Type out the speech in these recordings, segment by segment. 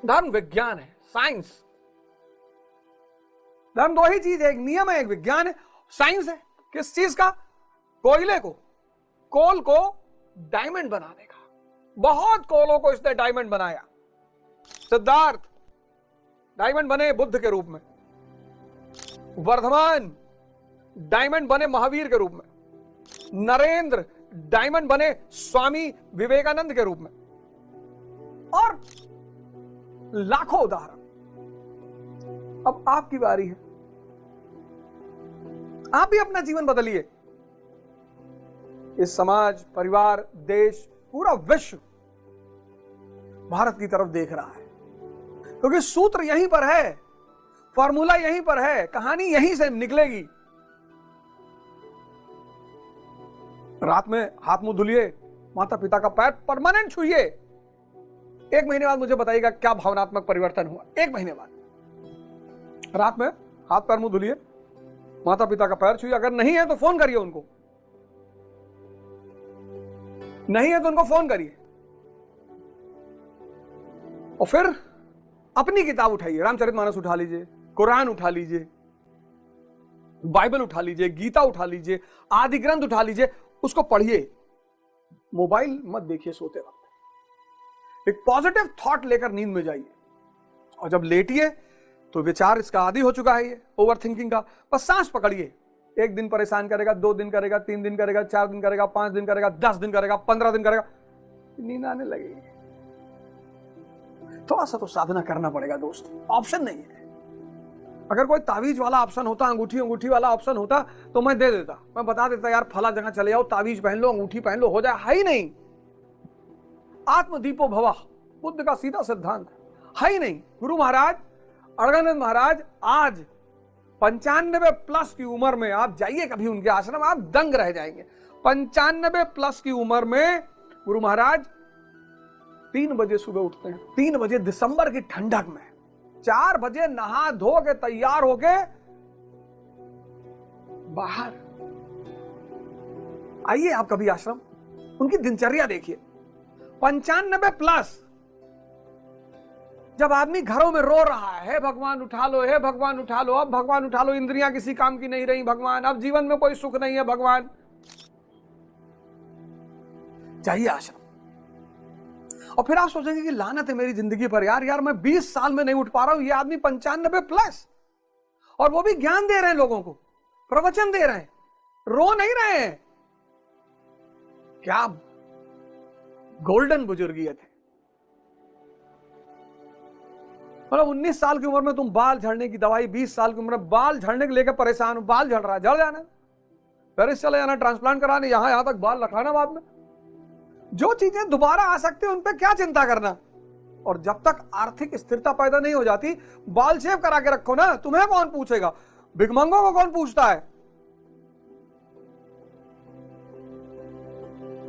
धर्म विज्ञान है, साइंस। धर्म दो ही चीज है, एक नियम है, एक विज्ञान है, साइंस है। किस चीज का? कोयले को, कोल को डायमंड बनाने का। बहुत कोलों को इसने डायमंड बनाया। सिद्धार्थ डायमंड बने बुद्ध के रूप में, वर्धमान डायमंड बने महावीर के रूप में, नरेंद्र डायमंड बने स्वामी विवेकानंद के रूप में, और लाखों उदाहरण। अब आपकी बारी है, आप भी अपना जीवन बदलिए। इस समाज, परिवार, देश, पूरा विश्व भारत की तरफ देख रहा है, क्योंकि सूत्र यहीं पर है, फॉर्मूला यहीं पर है, कहानी यहीं से निकलेगी। रात में हाथ मुंह धुलिए, माता पिता का पैर परमानेंट छूइए। 1 महीने बाद मुझे बताइएगा क्या भावनात्मक परिवर्तन हुआ। 1 महीने बाद रात में हाथ पैर मुंह धुलिए, माता पिता का पैर छूइए। अगर नहीं है तो फोन करिए उनको, नहीं है तो उनको फोन करिए। और फिर अपनी किताब उठाइए, रामचरितमानस उठा लीजिए, कुरान उठा लीजिए, बाइबल उठा लीजिए, गीता उठा लीजिए, आदि ग्रंथ उठा लीजिए, उसको पढ़िए। मोबाइल मत देखिए सोते वक्त। एक पॉजिटिव थॉट लेकर नींद में जाइए, और जब लेटिए तो विचार इसका आदी हो चुका है, ये ओवर थिंकिंग का। बस सांस पकड़िए। 1 दिन परेशान करेगा, 2 दिन करेगा, 3 दिन करेगा, 4 दिन करेगा, 5 दिन करेगा, 10 दिन करेगा, 15 दिन करेगा, नींद आने लगेगी। थोड़ा सा तो साधना करना पड़ेगा दोस्त, ऑप्शन नहीं है। अगर कोई तावीज वाला ऑप्शन होता, अंगूठी वाला ऑप्शन होता, तो मैं दे देता, मैं बता देता यार फला जगह चले जाओ, तावीज पहन लो, अंगूठी पहन लो, हो जाए। है ही नहीं। आत्मदीपो भवा बुद्ध का सीधा सिद्धांत है ही नहीं। गुरु महाराज अड़गानंद महाराज आज 95 प्लस की उम्र में, आप जाइए कभी उनके आश्रम, आप दंग रह जाएंगे। 95 प्लस की उम्र में गुरु महाराज 3 बजे सुबह उठते हैं। 3 बजे दिसंबर की ठंडक में, 4 बजे नहा धो के तैयार होके बाहर आइए आप कभी आश्रम, उनकी दिनचर्या देखिए। 95 प्लस। जब आदमी घरों में रो रहा है, भगवान उठा लो, हे भगवान उठा लो, अब भगवान उठा लो, इंद्रियां किसी काम की नहीं रही भगवान, अब जीवन में कोई सुख नहीं है भगवान, चाहिए आश्रम। और फिर आप सोचेंगे कि लानत है मेरी जिंदगी पर, यार मैं 20 साल में नहीं उठ पा रहा हूं। ये आदमी 95 प्लस, और वो भी ज्ञान दे रहे हैं लोगों को, प्रवचन दे रहे हैं, रो नहीं रहे हैं। क्या गोल्डन बुजुर्गियत है। मतलब 19 साल की उम्र में तुम बाल झड़ने की दवाई, 20 साल की उम्र में बाल झड़ने के लेकर परेशान हो, बाल झड़ रहा है, झड़ जाना, पेरिस चले जाना, ट्रांसप्लांट कराने, यहां तक बाल रखाना बाद में। जो चीजें दोबारा आ सकती है उन पे क्या चिंता करना। और जब तक आर्थिक स्थिरता पैदा नहीं हो जाती, बाल शेव करा के रखो ना, तुम्हें कौन पूछेगा? भिखमंगों को कौन पूछता है?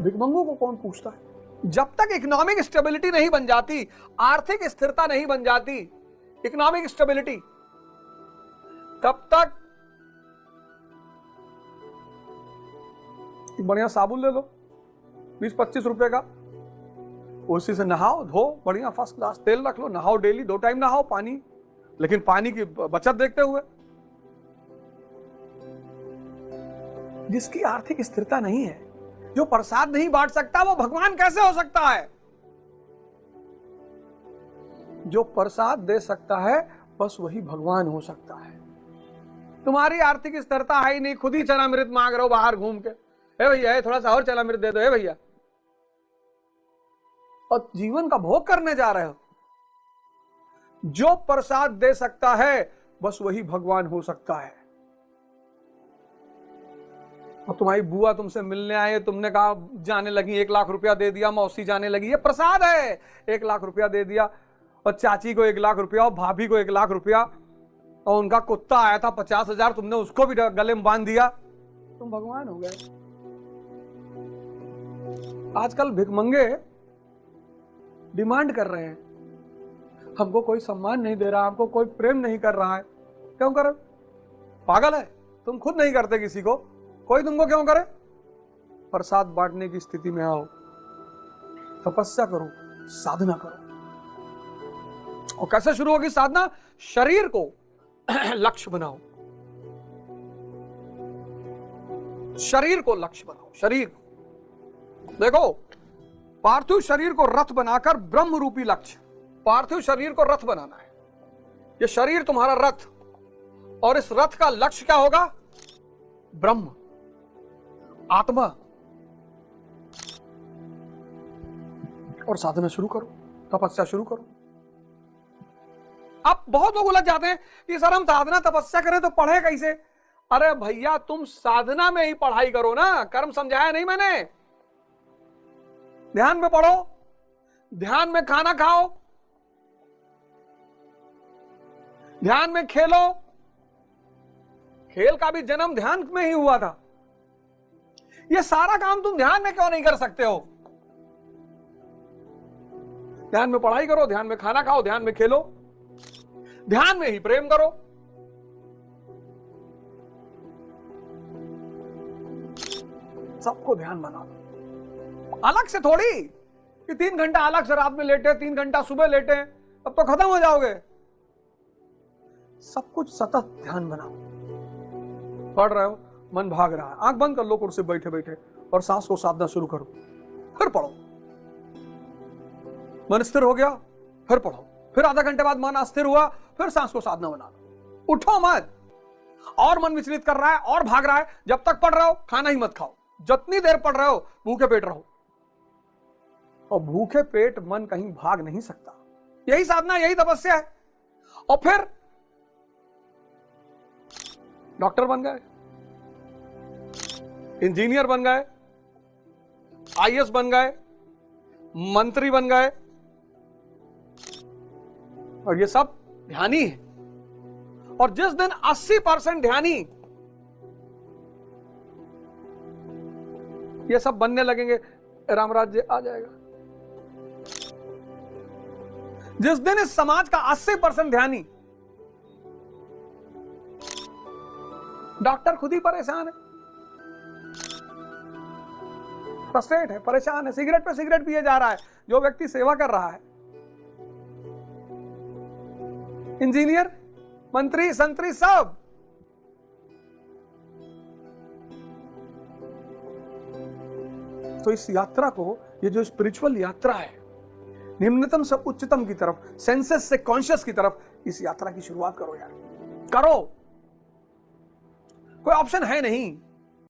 भिखमंगों को कौन पूछता है? जब तक इकोनॉमिक स्टेबिलिटी नहीं बन जाती, आर्थिक स्थिरता नहीं बन जाती, इकोनॉमिक स्टेबिलिटी, तब तक बढ़िया साबुन ले लो 20-25 रुपए का, उसी से नहाओ धो, बढ़िया फर्स्ट क्लास तेल रख लो, नहाओ डेली, 2 टाइम नहाओ पानी, लेकिन पानी की बचत देखते हुए। जिसकी आर्थिक स्थिरता नहीं है, जो प्रसाद नहीं बांट सकता, वो भगवान कैसे हो सकता है? जो प्रसाद दे सकता है बस वही भगवान हो सकता है। तुम्हारी आर्थिक स्थिरता है ही नहीं, खुद ही चनामृत मांग रहे हो बाहर घूम के, हे भैया थोड़ा सा और चनामृत दे दो, हे भैया, और जीवन का भोग करने जा रहे हो। जो प्रसाद दे सकता है बस वही भगवान हो सकता है। और तुम्हारी बुआ तुमसे मिलने आए, तुमने कहा जाने लगी, 1 लाख रुपया दे दिया, मौसी जाने लगी, ये प्रसाद है, 1 लाख रुपया दे दिया, और चाची को 1 लाख रुपया, और भाभी को 1 लाख रुपया, और उनका कुत्ता आया था 50,000, तुमने उसको भी गले में बांध दिया, तुम भगवान हो गए। आजकल भिखमंगे डिमांड कर रहे हैं, हमको कोई सम्मान नहीं दे रहा, हमको कोई प्रेम नहीं कर रहा है। क्यों करे? पागल है? तुम खुद नहीं करते किसी को, कोई तुमको क्यों करे? प्रसाद बांटने की स्थिति में आओ, तपस्या करो, साधना करो, और कैसे शुरू होगी साधना? शरीर को लक्ष्य बनाओ, शरीर को लक्ष्य बनाओ। शरीर देखो, पार्थिव शरीर को रथ बनाकर ब्रह्म रूपी लक्ष्य, पार्थिव शरीर को रथ बनाना है। ये शरीर तुम्हारा रथ, और इस रथ का लक्ष्य क्या होगा? ब्रह्म, आत्मा। और साधना शुरू करो, तपस्या शुरू करो। अब बहुत लोग उलझ जाते हैं कि सर हम साधना तपस्या करें तो पढ़े कैसे? अरे भैया, तुम साधना में ही पढ़ाई करो ना। कर्म समझाया नहीं मैंने? ध्यान में पढ़ो, ध्यान में खाना खाओ, ध्यान में खेलो। खेल का भी जन्म ध्यान में ही हुआ था। ये सारा काम तुम ध्यान में क्यों नहीं कर सकते हो? ध्यान में पढ़ाई करो, ध्यान में खाना खाओ, ध्यान में खेलो, ध्यान में ही प्रेम करो। सबको ध्यान बना दो, अलग से थोड़ी कि 3 घंटा अलग से रात में लेटे, 3 घंटा सुबह लेटे, अब तो खत्म हो जाओगे। सब कुछ सतत ध्यान बनाओ। पढ़ रहे हो, मन भाग रहा है, आंख बंद कर लो कुर्सी बैठे बैठे और सांस को साधना शुरू करो। फिर पढ़ो, मन स्थिर हो गया, फिर पढ़ो। फिर आधा घंटे बाद मन अस्थिर हुआ, फिर सांस को साधना बना लो। उठो मत, और मन विचलित कर रहा है और भाग रहा है, जब तक पढ़ रहे हो खाना ही मत खाओ। जितनी देर पढ़ रहे हो भूखे पेट रहो, और भूखे पेट मन कहीं भाग नहीं सकता। यही साधना, यही तपस्या है। और फिर डॉक्टर बन गए, इंजीनियर बन गए, आईएएस बन गए, मंत्री बन गए, और ये सब ध्यानी है। और जिस दिन 80% ध्यानी ये सब बनने लगेंगे, रामराज्य आ जाएगा। जिस दिन इस समाज का 80% ध्यानी, डॉक्टर खुद ही परेशान है, फ्रस्ट्रेट है, परेशान है, सिगरेट पे सिगरेट पिए जा रहा है जो व्यक्ति सेवा कर रहा है। इंजीनियर, मंत्री, संतरी, सब। तो इस यात्रा को, ये जो स्पिरिचुअल यात्रा है, निम्नतम से उच्चतम की तरफ, सेंसेस से कॉन्शियस की तरफ, इस यात्रा की शुरुआत करो यार, करो। कोई ऑप्शन है नहीं।